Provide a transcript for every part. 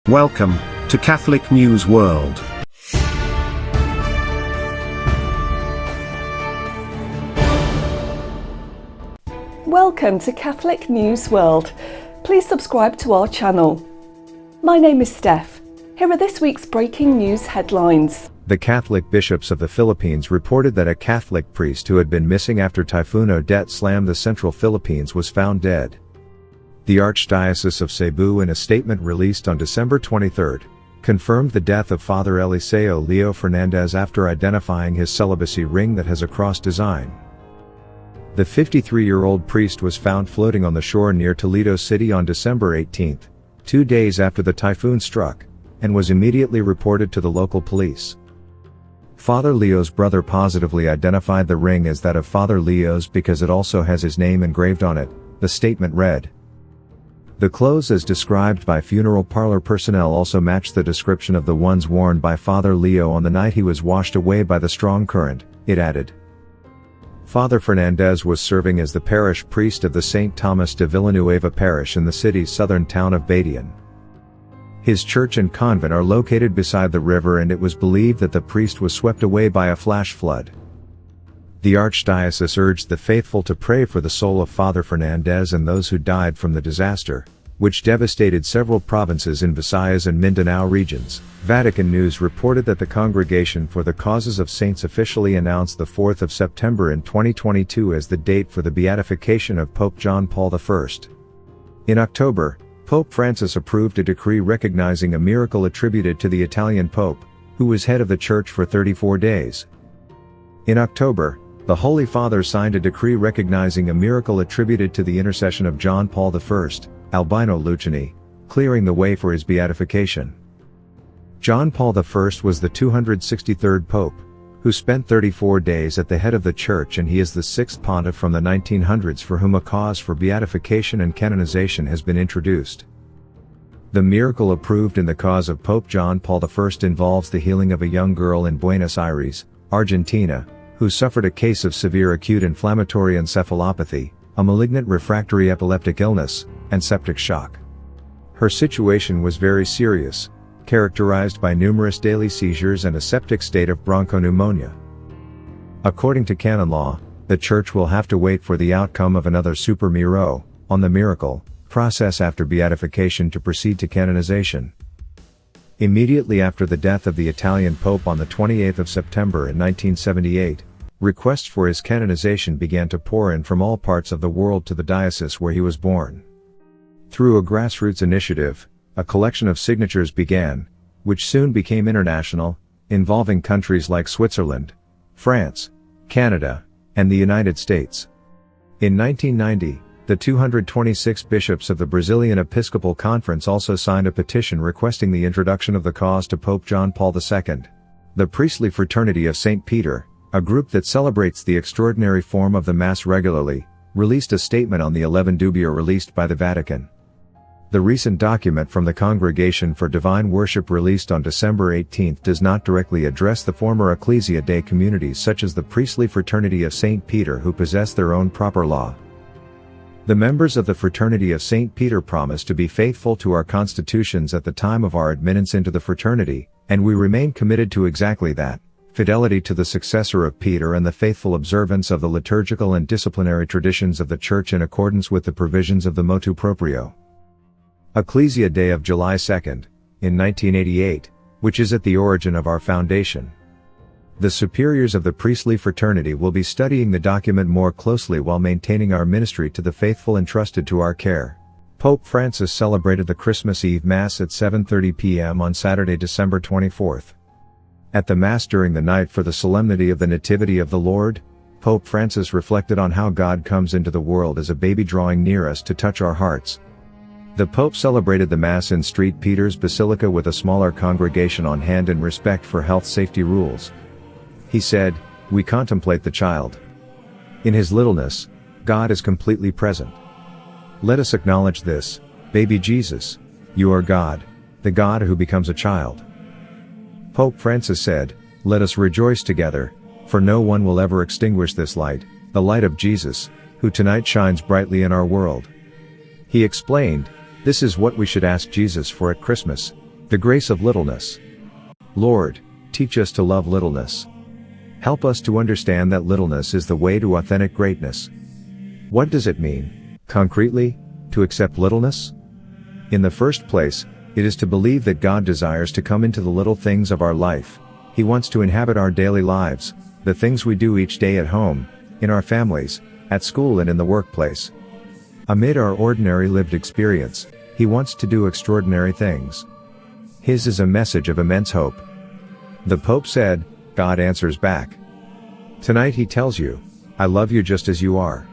Welcome to Catholic News World. Welcome to Catholic News World. Please subscribe to our channel. My name is Steph. Here are this week's breaking news headlines. The Catholic bishops of the Philippines reported that a Catholic priest who had been missing after Typhoon Odette slammed the central Philippines was found dead. The Archdiocese of Cebu, in a statement released on December 23, confirmed the death of Father Eliseo Leo Fernandez after identifying his celibacy ring that has a cross design. The 53-year-old priest was found floating on the shore near Toledo City on December 18, 2 days after the typhoon struck, and was immediately reported to the local police. Father Leo's brother positively identified the ring as that of Father Leo's because it also has his name engraved on it, the statement read. The clothes as described by funeral parlor personnel also match the description of the ones worn by Father Leo on the night he was washed away by the strong current, it added. Father Fernandez was serving as the parish priest of the St. Thomas de Villanueva parish in the city's southern town of Badian. His church and convent are located beside the river, and it was believed that the priest was swept away by a flash flood. The Archdiocese urged the faithful to pray for the soul of Father Fernandez and those who died from the disaster, which devastated several provinces in Visayas and Mindanao regions. Vatican News reported that the Congregation for the Causes of Saints officially announced the 4th of September in 2022 as the date for the beatification of Pope John Paul I. In October, Pope Francis approved a decree recognizing a miracle attributed to the Italian Pope, who was head of the Church for 34 days. In October, the Holy Father signed a decree recognizing a miracle attributed to the intercession of John Paul I, Albino Lucini, clearing the way for his beatification. John Paul I was the 263rd Pope, who spent 34 days at the head of the Church, and he is the sixth pontiff from the 1900s for whom a cause for beatification and canonization has been introduced. The miracle approved in the cause of Pope John Paul I involves the healing of a young girl in Buenos Aires, Argentina, who suffered a case of severe acute inflammatory encephalopathy, a malignant refractory epileptic illness, and septic shock. Her situation was very serious, characterized by numerous daily seizures and a septic state of bronchopneumonia. According to canon law, the Church will have to wait for the outcome of another super miro, on the miracle, process after beatification to proceed to canonization. Immediately after the death of the Italian Pope on the 28th of September in 1978, requests for his canonization began to pour in from all parts of the world to the diocese where he was born. Through a grassroots initiative, a collection of signatures began, which soon became international, involving countries like Switzerland, France, Canada, and the United States. In 1990, the 226 bishops of the Brazilian Episcopal Conference also signed a petition requesting the introduction of the cause to Pope John Paul II. The Priestly Fraternity of St. Peter, a group that celebrates the extraordinary form of the Mass regularly, released a statement on the 11 Dubia released by the Vatican. The recent document from the Congregation for Divine Worship released on December 18 does not directly address the former Ecclesia Dei communities such as the Priestly Fraternity of St. Peter, who possess their own proper law. The members of the Fraternity of St. Peter promise to be faithful to our constitutions at the time of our admittance into the fraternity, and we remain committed to exactly that, fidelity to the successor of Peter and the faithful observance of the liturgical and disciplinary traditions of the Church in accordance with the provisions of the motu proprio. Ecclesia Dei of July 2, in 1988, which is at the origin of our foundation. The superiors of the priestly fraternity will be studying the document more closely while maintaining our ministry to the faithful entrusted to our care. Pope Francis celebrated the Christmas Eve Mass at 7:30 p.m. on Saturday, December 24. At the Mass during the night for the Solemnity of the Nativity of the Lord, Pope Francis reflected on how God comes into the world as a baby drawing near us to touch our hearts. The Pope celebrated the Mass in St. Peter's Basilica with a smaller congregation on hand in respect for health safety rules. He said, "We contemplate the child. In his littleness, God is completely present. Let us acknowledge this, baby Jesus, you are God, the God who becomes a child." Pope Francis said, "Let us rejoice together, for no one will ever extinguish this light, the light of Jesus, who tonight shines brightly in our world." He explained, "This is what we should ask Jesus for at Christmas, The grace of littleness. Lord, teach us to love littleness. Help us to understand that littleness is the way to authentic greatness. What does it mean, concretely, to accept littleness? In the first place, it is to believe that God desires to come into the little things of our life. He wants to inhabit our daily lives, the things we do each day at home, in our families, at school and in the workplace. Amid our ordinary lived experience, He wants to do extraordinary things. His is a message of immense hope. The Pope said, God answers back. Tonight He tells you, I love you just as you are.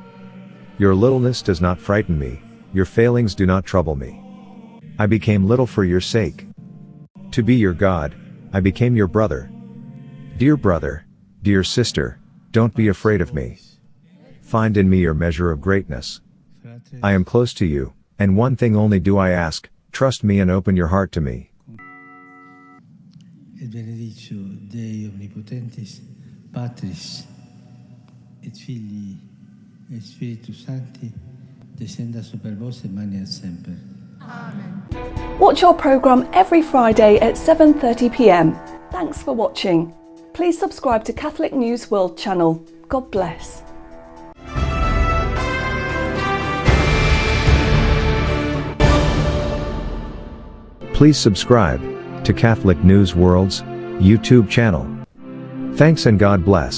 Your littleness does not frighten me, your failings do not trouble me. I became little for your sake. To be your God, I became your brother. Dear brother, dear sister, don't be afraid of me. Find in me your measure of greatness. I am close to you, and one thing only do I ask, trust me and open your heart to me. Et benedictio Dei omnipotentis, Patris, et Filii, et Spiritus Sancti, descenda super vos et maneat semper. Watch our programme every Friday at 7:30 p.m. Thanks for watching. Please subscribe to Catholic News World channel. God bless. Please subscribe to Catholic News World's YouTube channel. Thanks and God bless.